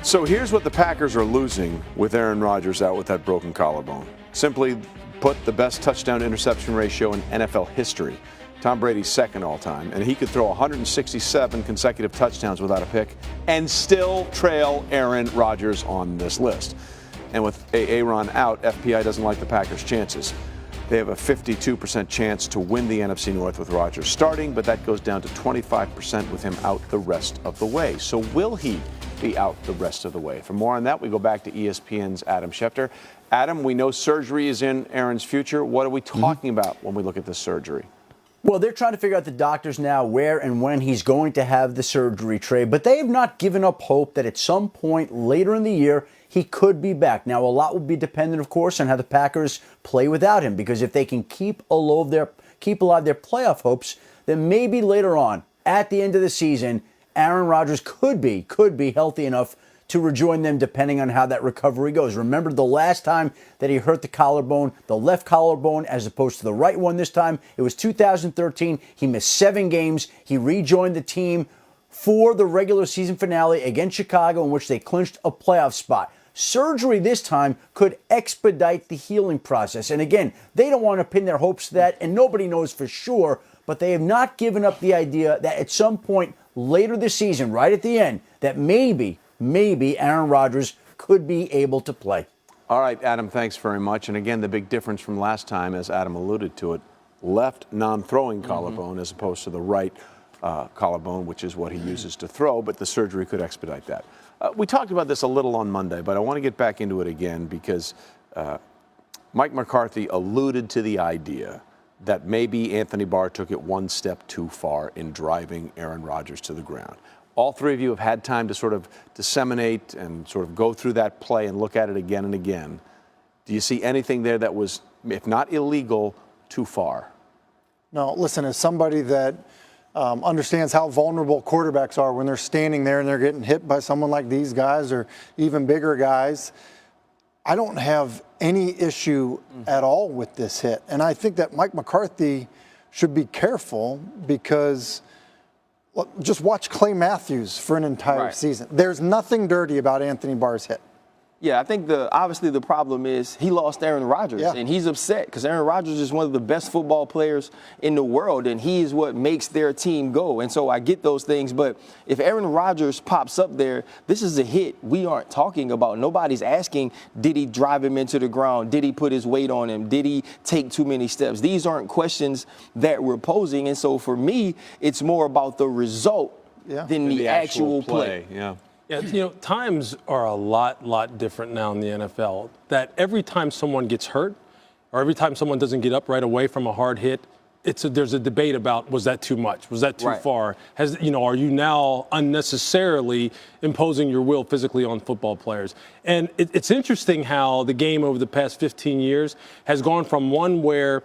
So here's what the Packers are losing with Aaron Rodgers out with that broken collarbone. Simply put, the best touchdown-interception ratio in NFL history. Tom Brady's second all-time, and he could throw 167 consecutive touchdowns without a pick and still trail Aaron Rodgers on this list. And with Aaron out, FPI doesn't like the Packers' chances. They have a 52% chance to win the NFC North with Rodgers starting, but that goes down to 25% with him out the rest of the way. So will he be out the rest of the way? For more on that, we go back to ESPN's Adam Schefter. Adam, we know surgery is in Aaron's future. What are we talking about when we look at this surgery? Well, they're trying to figure out, the doctors now, where and when he's going to have the surgery, Trey, but they have not given up hope that at some point later in the year he could be back. Now, a lot will be dependent, of course, on how the Packers play without him, because if they can keep alive their playoff hopes, then maybe later on, at the end of the season, Aaron Rodgers could be healthy enough to rejoin them, depending on how that recovery goes. Remember, the last time that he hurt the collarbone, the left collarbone as opposed to the right one this time, it was 2013. He missed 7 games. He rejoined the team for the regular season finale against Chicago, in which they clinched a playoff spot. Surgery this time could expedite the healing process. And again, they don't want to pin their hopes to that, and nobody knows for sure, but they have not given up the idea that at some point later this season, right at the end, that maybe Aaron Rodgers could be able to play. All right, Adam, thanks very much. And again, the big difference from last time, as Adam alluded to it, left non-throwing collarbone as opposed to the right collarbone, which is what he uses to throw, but the surgery could expedite that. We talked about this a little on Monday, but I want to get back into it again because Mike McCarthy alluded to the idea that maybe Anthony Barr took it one step too far in driving Aaron Rodgers to the ground. All three of you have had time to sort of disseminate and sort of go through that play and look at it again and again. Do you see anything there that was, if not illegal, too far? No, listen, as somebody that understands how vulnerable quarterbacks are when they're standing there and they're getting hit by someone like these guys or even bigger guys, I don't have any issue at all with this hit. And I think that Mike McCarthy should be careful because just watch Clay Matthews for an entire season. There's nothing dirty about Anthony Barr's hit. Yeah, I think obviously the problem is he lost Aaron Rodgers, and he's upset because Aaron Rodgers is one of the best football players in the world, and he is what makes their team go. And so I get those things, but if Aaron Rodgers pops up there, this is a hit we aren't talking about. Nobody's asking, did he drive him into the ground? Did he put his weight on him? Did he take too many steps? These aren't questions that we're posing, and so for me, it's more about the result than the actual play. Yeah, you know, times are a lot different now in the NFL. That every time someone gets hurt or every time someone doesn't get up right away from a hard hit, there's a debate about, was that too much? Was that too far? Are you now unnecessarily imposing your will physically on football players? And it's interesting how the game over the past 15 years has gone from one where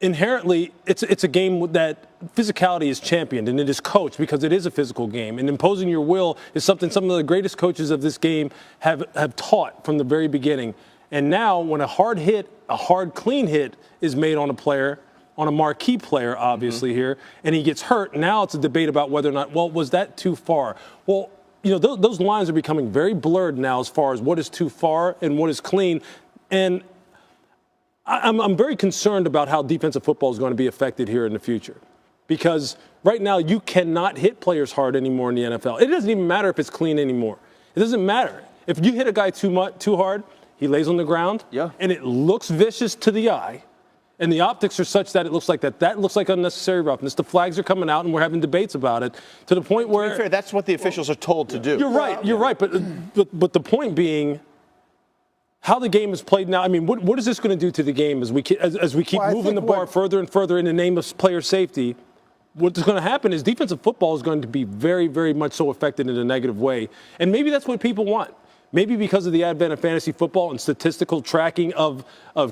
inherently it's a game that physicality is championed and it is coached because it is a physical game, and imposing your will is something some of the greatest coaches of this game have taught from the very beginning. And now when a hard hit, a hard clean hit is made on a player, on a marquee player obviously here, and he gets hurt, now it's a debate about whether or not, well, was that too far? Well, you know, those lines are becoming very blurred now as far as what is too far and what is clean. And I'm very concerned about how defensive football is going to be affected here in the future, because right now you cannot hit players hard anymore in the NFL. It doesn't even matter if it's clean anymore. It doesn't matter. If you hit a guy too hard, he lays on the ground, and it looks vicious to the eye, and the optics are such that it looks like that looks like unnecessary roughness. The flags are coming out, and we're having debates about it to the point where. To be fair, that's what the officials are told to do. You're right. But the point being, how the game is played now, I mean, what is this going to do to the game as we keep moving the bar further and further in the name of player safety? What's going to happen is defensive football is going to be very, very much so affected in a negative way. And maybe that's what people want. Maybe because of the advent of fantasy football and statistical tracking of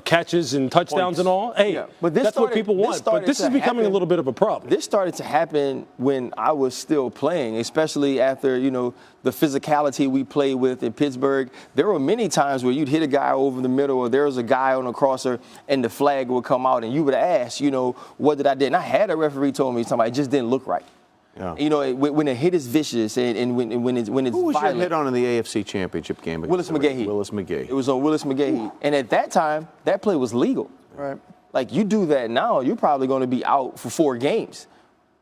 catches and touchdowns and all. Hey, but that's what people want. But this is becoming a little bit of a problem. This started to happen when I was still playing, especially after, the physicality we played with in Pittsburgh. There were many times where you'd hit a guy over the middle or there was a guy on a crosser and the flag would come out and you would ask, what did I do? And I had a referee told me something, it just didn't look right. Yeah. You know, when a hit is vicious and when it's Who was violent. your hit on in the AFC Championship game? Willis McGahee. Willis McGahee. It was on Willis McGahee. And at that time, that play was legal. Right. Like, you do that now, you're probably going to be out for 4 games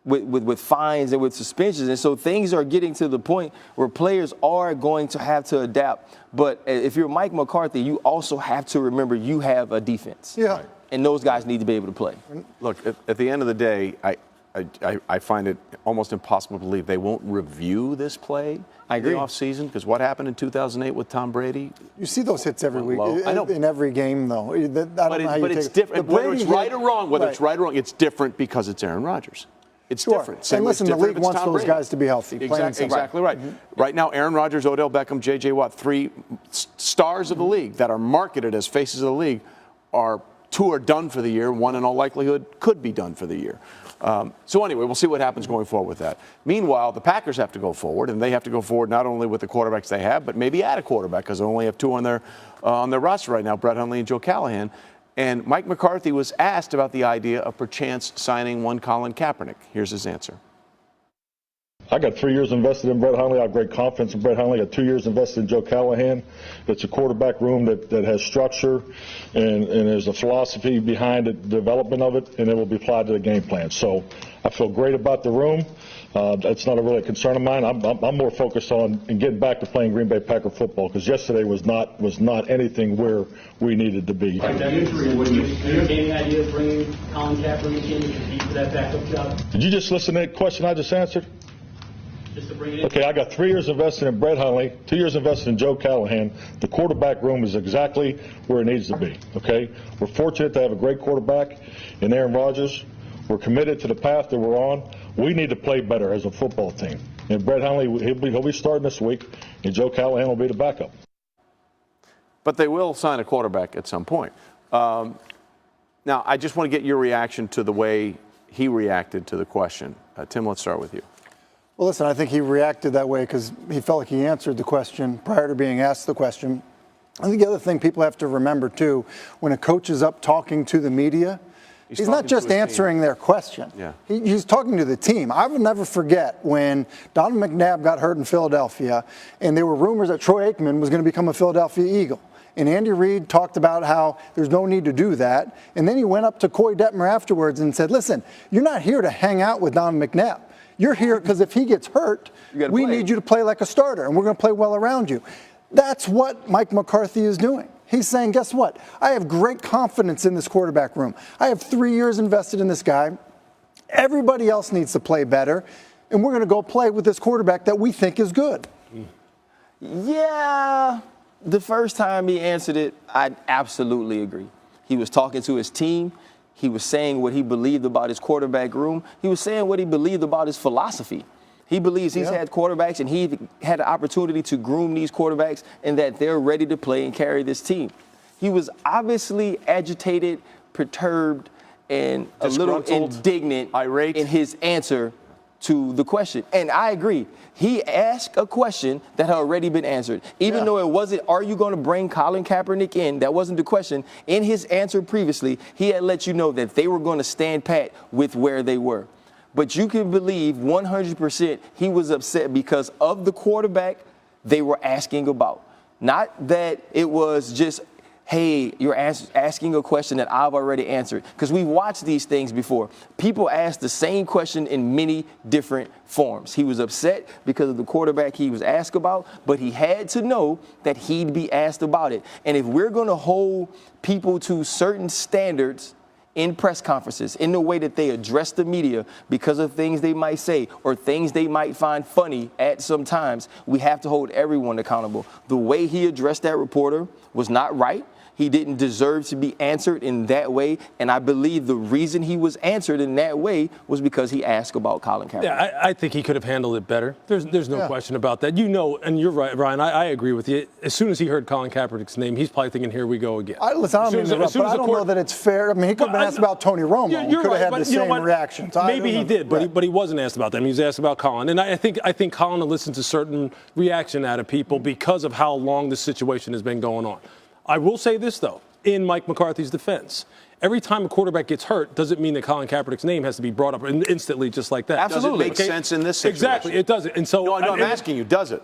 with fines and with suspensions. And so things are getting to the point where players are going to have to adapt. But if you're Mike McCarthy, you also have to remember you have a defense. Yeah. And those guys need to be able to play. Look, at the end of the day, I find it almost impossible to believe they won't review this play I agree. in the offseason, because what happened in 2008 with Tom Brady? You see those hits every week. Low. I know. In every game, though. I don't know how you But take it's it. different. The Whether it's Brady right or wrong, it's different because it's Aaron Rodgers. It's Sure. different. Same And way it's listen, the different league if it's wants Tom those Brady. guys to be healthy. Plain and simple. Exactly right. Right now, Aaron Rodgers, Odell Beckham, J.J. Watt, 3 stars of the league that are marketed as faces of the league, 2 are done for the year. 1, in all likelihood, could be done for the year. So anyway, we'll see what happens going forward with that. Meanwhile, the Packers have to go forward, and they have to go forward not only with the quarterbacks they have, but maybe add a quarterback, because they only have 2 on their roster right now, Brett Hundley and Joe Callahan. And Mike McCarthy was asked about the idea of perchance signing one Colin Kaepernick. Here's his answer. I got 3 years invested in Brett Hundley. I have great confidence in Brett Hundley. I got 2 years invested in Joe Callahan. It's a quarterback room that has structure, and there's a philosophy behind the development of it, and it will be applied to the game plan. So I feel great about the room. That's not a really concern of mine. I'm more focused on getting back to playing Green Bay Packer football, because yesterday was not anything where we needed to be. Like that injury, would you entertain the idea of bringing Colin Kaepernick in to compete for that backup job? Did you just listen to that question I just answered? Just to bring it in? Okay, I got 3 years invested in Brett Hundley, 2 years invested in Joe Callahan. The quarterback room is exactly where it needs to be, okay? We're fortunate to have a great quarterback in Aaron Rodgers. We're committed to the path that we're on. We need to play better as a football team. And Brett Hundley, he'll be starting this week, and Joe Callahan will be the backup. But they will sign a quarterback at some point. Now, I just want to get your reaction to the way he reacted to the question. Tim, let's start with you. Well, listen, I think he reacted that way because he felt like he answered the question prior to being asked the question. I think the other thing people have to remember, too, when a coach is up talking to the media, he's not just answering their question. Yeah. He's talking to the team. I will never forget when Donovan McNabb got hurt in Philadelphia, and there were rumors that Troy Aikman was going to become a Philadelphia Eagle. And Andy Reid talked about how there's no need to do that. And then he went up to Coy Detmer afterwards and said, listen, you're not here to hang out with Donovan McNabb. You're here because if he gets hurt, we need you to play like a starter, and we're going to play well around you. That's what Mike McCarthy is doing. He's saying, guess what? I have great confidence in this quarterback room. I have 3 years invested in this guy. Everybody else needs to play better, and we're going to go play with this quarterback that we think is good. Yeah, the first time he answered it, I absolutely agree. He was talking to his team. He was saying what he believed about his quarterback room. He was saying what he believed about his philosophy. He believes he's had quarterbacks, and he had the opportunity to groom these quarterbacks, and that they're ready to play and carry this team. He was obviously agitated, perturbed, and a little indignant, irate in his answer to the question. And I agree. He asked a question that had already been answered. Even though it wasn't, are you going to bring Colin Kaepernick in? That wasn't the question. In his answer previously, he had let you know that they were going to stand pat with where they were. But you can believe 100% he was upset because of the quarterback they were asking about. Not that it was just, hey, you're asking a question that I've already answered. Because we've watched these things before. People ask the same question in many different forms. He was upset because of the quarterback he was asked about, but he had to know that he'd be asked about it. And if we're going to hold people to certain standards in press conferences, in the way that they address the media because of things they might say or things they might find funny at some times, we have to hold everyone accountable. The way he addressed that reporter was not right. He didn't deserve to be answered in that way. And I believe the reason he was answered in that way was because he asked about Colin Kaepernick. Yeah, I think he could have handled it better. There's no question about that. You know, and you're right, Ryan, I agree with you. As soon as he heard Colin Kaepernick's name, he's probably thinking, here we go again. Listen, I don't know that it's fair. I mean, he could have been asked about Tony Romo. He could have had the same reaction. Maybe he did, but he wasn't asked about them. He was asked about Colin. And I think Colin will listen to certain reaction out of people because of how long this situation has been going on. I will say this, though. in Mike McCarthy's defense. Every time a quarterback gets hurt doesn't mean that Colin Kaepernick's name has to be brought up instantly just like that. Absolutely. Does it make sense in this situation? Exactly, it doesn't. And so No, I'm asking you, does it?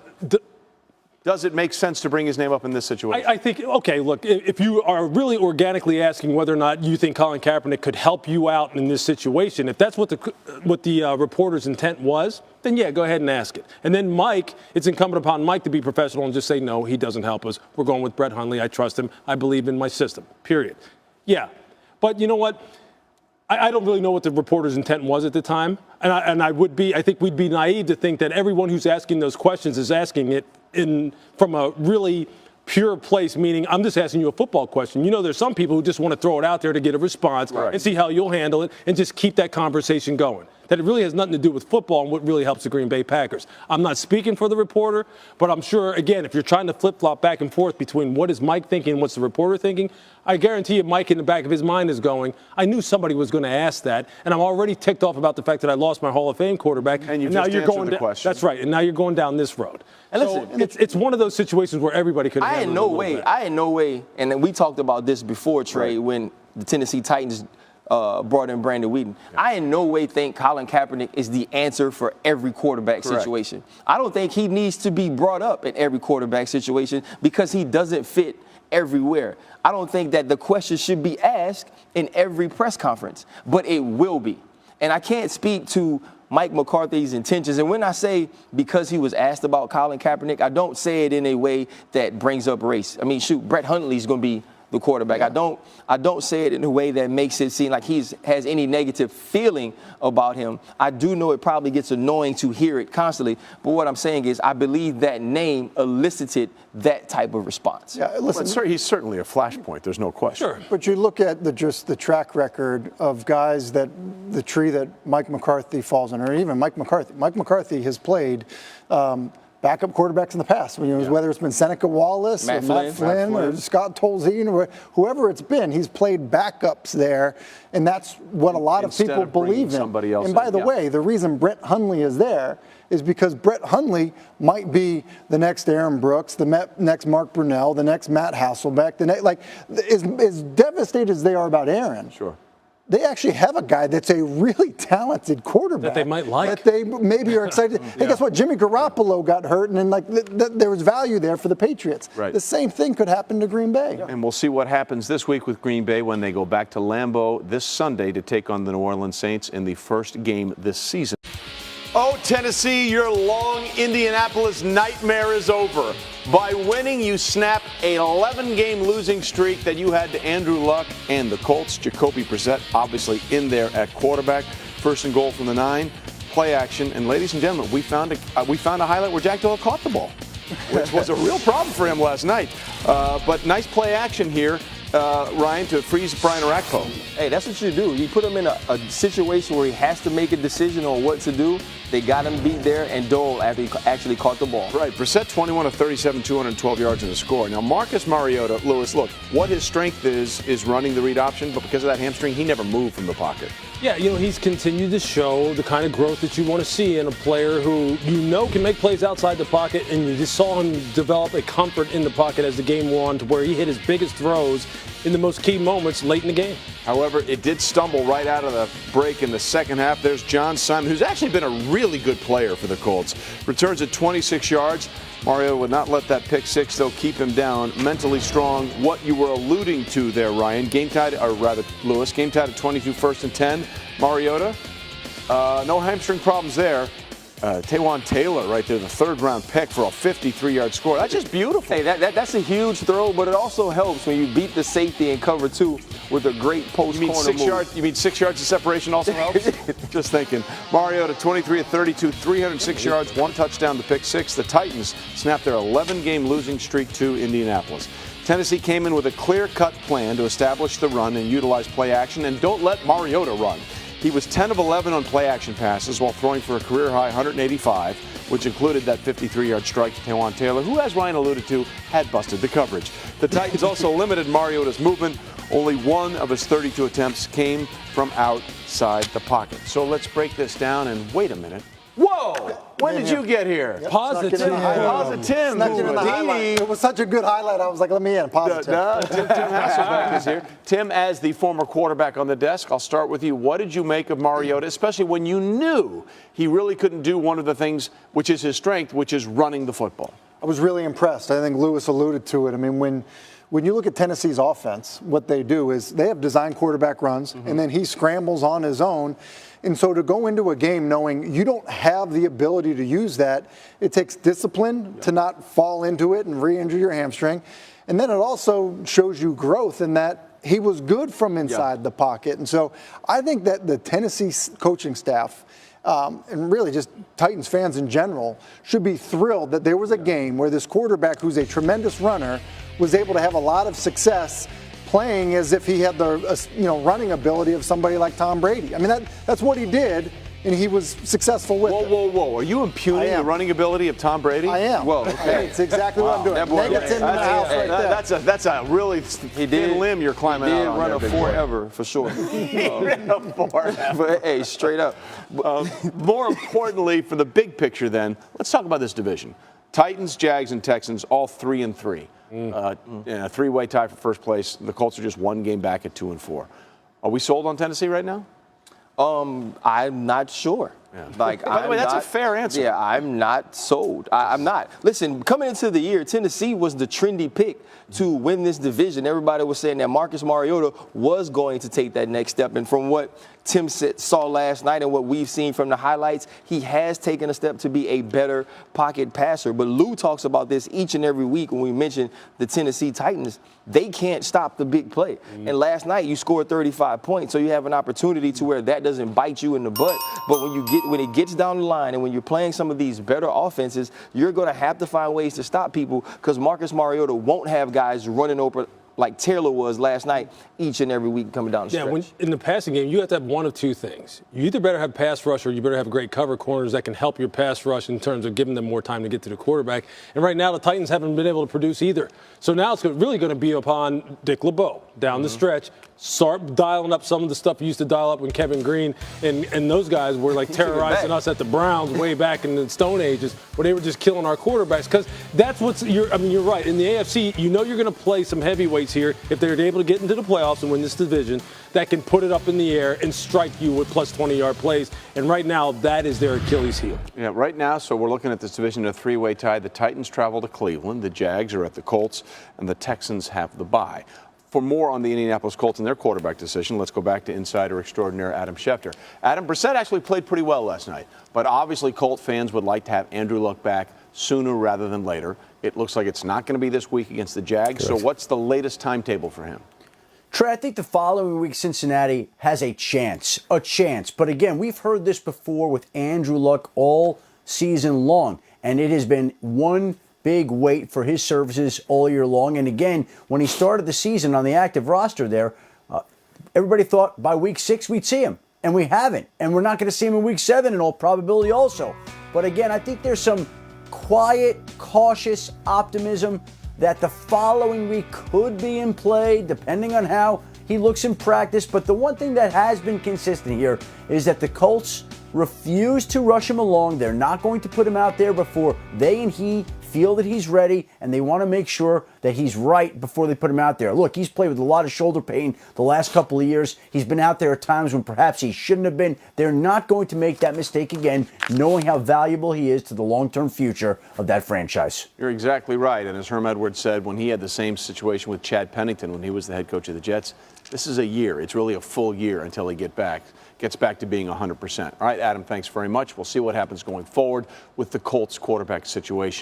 Does it make sense to bring his name up in this situation? I think, okay, look, if you are really organically asking whether or not you think Colin Kaepernick could help you out in this situation, if that's what the reporter's intent was, then yeah, go ahead and ask it. And then Mike, it's incumbent upon Mike to be professional and just say, no, he doesn't help us. We're going with Brett Hundley. I trust him. I believe in my system, period. Yeah. But you know what? I don't really know what the reporter's intent was at the time. And I think we'd be naive to think that everyone who's asking those questions is asking it from a really pure place, meaning I'm just asking you a football question. You know, there's some people who just want to throw it out there to get a response and see how you'll handle it and just keep that conversation going. That it really has nothing to do with football and what really helps the Green Bay Packers. I'm not speaking for the reporter, but I'm sure, again, if you're trying to flip-flop back and forth between what is Mike thinking and what's the reporter thinking, I guarantee you Mike in the back of his mind is going, I knew somebody was going to ask that, and I'm already ticked off about the fact that I lost my Hall of Fame quarterback. And now you're going the question. That's right, and now you're going down this road. And so listen, it's one of those situations where everybody could have I in no way, and then we talked about this before, Trey, when the Tennessee Titans brought in Brandon Whedon. I in no way think Colin Kaepernick is the answer for every quarterback situation. I don't think he needs to be brought up in every quarterback situation because he doesn't fit everywhere. I don't think that the question should be asked in every press conference, but it will be. And I can't speak to Mike McCarthy's intentions. And when I say because he was asked about Colin Kaepernick, I don't say it in a way that brings up race. I mean, shoot, Brett Hundley is going to be the quarterback. Yeah. I don't say it in a way that makes it seem like has any negative feeling about him. I do know it probably gets annoying to hear it constantly, but what I'm saying is I believe that name elicited that type of response. Yeah, listen, sir, he's certainly a flashpoint. There's no question. Sure. But you look at the track record of guys that the tree that Mike McCarthy falls under, or even Mike McCarthy. Mike McCarthy has played backup quarterbacks in the past, whether it's been Seneca Wallace, Matt Flynn, or Scott Tolzien, or whoever it's been. He's played backups there, and that's what a lot of people believe in. And by the way, the reason Brett Hundley is there is because Brett Hundley might be the next Aaron Brooks, the next Mark Brunell, the next Matt Hasselbeck, as devastated as they are about Aaron. Sure. They actually have a guy that's a really talented quarterback. That they might like. That they maybe are excited. Hey, guess what? Jimmy Garoppolo got hurt, and then there was value there for the Patriots. Right. The same thing could happen to Green Bay. And we'll see what happens this week with Green Bay when they go back to Lambeau this Sunday to take on the New Orleans Saints in the first game this season. Oh, Tennessee, your long Indianapolis nightmare is over. By winning, you snap an 11-game losing streak that you had to Andrew Luck and the Colts. Jacoby Brissett obviously in there at quarterback. First and goal from the 9. Play action. And ladies and gentlemen, we found a highlight where Jack Doyle caught the ball, which was a real problem for him last night. But nice play action here. Ryan, to freeze Brian Orakpo. Hey, that's what you do. You put him in a situation where he has to make a decision on what to do. They got him beat there, and Dole actually caught the ball. Right. Brissett, 21 of 37, 212 yards in the score. Now, Marcus Mariota, Lewis, look, what his strength is running the read option, but because of that hamstring, he never moved from the pocket. Yeah, he's continued to show the kind of growth that you want to see in a player who can make plays outside the pocket, and you just saw him develop a comfort in the pocket as the game wore on to where he hit his biggest throws in the most key moments late in the game. However, it did stumble right out of the break in the second half. There's John Simon, who's actually been a really good player for the Colts. Returns at 26 yards. Mario would not let that pick six, though, keep him down. Mentally strong. What you were alluding to there, Ryan. Lewis, game tied at 22, first and 10. Mariota, no hamstring problems there. Taywan Taylor right there, the third-round pick for a 53-yard score. That's just beautiful. Hey, that's a huge throw, but it also helps when you beat the safety in cover 2 with a great post-corner move. You mean 6 yards of separation also helps? Just thinking. Mariota, 23 of 32, 306 yards, 1 touchdown to pick 6. The Titans snapped their 11-game losing streak to Indianapolis. Tennessee came in with a clear-cut plan to establish the run and utilize play action, and don't let Mariota run. He was 10 of 11 on play-action passes while throwing for a career-high 185, which included that 53-yard strike to Taywan Taylor, who, as Ryan alluded to, had busted the coverage. The Titans also limited Mariota's movement. Only 1 of his 32 attempts came from outside the pocket. So let's break this down, and wait a minute. Whoa! When did you get here? Positive. Positive. Snuck it in the highlight. It was such a good highlight. I was like, let me in. Positive. Tim Hasselbeck is here. Tim, as the former quarterback on the desk, I'll start with you. What did you make of Mariota, especially when you knew he really couldn't do one of the things which is his strength, which is running the football? I was really impressed. I think Lewis alluded to it. I mean, when you look at Tennessee's offense, what they do is they have design quarterback runs, and then he scrambles on his own. And so to go into a game knowing you don't have the ability to use that, it takes discipline to not fall into it and re-injure your hamstring. And then it also shows you growth in that he was good from inside the pocket. And so I think that the Tennessee coaching staff and really just Titans fans in general should be thrilled that there was a game where this quarterback, who's a tremendous runner, was able to have a lot of success playing as if he had the running ability of somebody like Tom Brady. I mean, that's what he did, and he was successful with it. Whoa. Are you impugning the running ability of Tom Brady? I am. Whoa, okay. It's exactly what I'm doing. Negative in the house right there. That's a really thin limb you're climbing out on. He did run a forever, for sure. But, hey, straight up. More importantly, for the big picture then, let's talk about this division. Titans, Jags, and Texans, all 3-3. In a three-way tie for first place. The Colts are just one game back at 2-4. Are we sold on Tennessee right now? I'm not sure. Yeah. By the way, that's a fair answer. Yeah, I'm not sold. I'm not. Listen, coming into the year, Tennessee was the trendy pick to win this division. Everybody was saying that Marcus Mariota was going to take that next step. And from what Tim saw last night and what we've seen from the highlights, he has taken a step to be a better pocket passer. But Lou talks about this each and every week when we mention the Tennessee Titans. They can't stop the big play. And last night you scored 35 points, so you have an opportunity to where that doesn't bite you in the butt. But when it gets down the line and when you're playing some of these better offenses, you're going to have to find ways to stop people because Marcus Mariota won't have guys running over like Taylor was last night each and every week coming down the stretch. Yeah, in the passing game, you have to have one of two things. You either better have pass rush or you better have great cover corners that can help your pass rush in terms of giving them more time to get to the quarterback. And right now, the Titans haven't been able to produce either. So now it's really going to be upon Dick LeBeau down the stretch. Start dialing up some of the stuff you used to dial up when Kevin Green and those guys were like terrorizing us at the Browns way back in the Stone Ages where they were just killing our quarterbacks. Because that's you're right. In the AFC, you know you're going to play some heavyweights here if they're able to get into the playoffs and win this division that can put it up in the air and strike you with plus 20-yard plays. And right now, that is their Achilles heel. Yeah, right now, so we're looking at this division in a three-way tie. The Titans travel to Cleveland. The Jags are at the Colts, and the Texans have the bye. For more on the Indianapolis Colts and their quarterback decision, let's go back to insider extraordinaire Adam Schefter. Adam, Brissett actually played pretty well last night, but obviously Colt fans would like to have Andrew Luck back sooner rather than later. It looks like it's not going to be this week against the Jags, so what's the latest timetable for him? Trey, I think the following week Cincinnati has a chance. But again, we've heard this before with Andrew Luck all season long, and it has been one big wait for his services all year long. And again, when he started the season on the active roster there, everybody thought by week 6 we'd see him. And we haven't. And we're not going to see him in week 7 in all probability also. But again, I think there's some quiet, cautious optimism that the following week could be in play, depending on how he looks in practice. But the one thing that has been consistent here is that the Colts refuse to rush him along. They're not going to put him out there before they and he feel that he's ready, and they want to make sure that he's right before they put him out there. Look, he's played with a lot of shoulder pain the last couple of years. He's been out there at times when perhaps he shouldn't have been. They're not going to make that mistake again, knowing how valuable he is to the long-term future of that franchise. You're exactly right. And as Herm Edwards said, when he had the same situation with Chad Pennington when he was the head coach of the Jets, this is a year. It's really a full year until he gets back to being 100%. All right, Adam, thanks very much. We'll see what happens going forward with the Colts quarterback situation.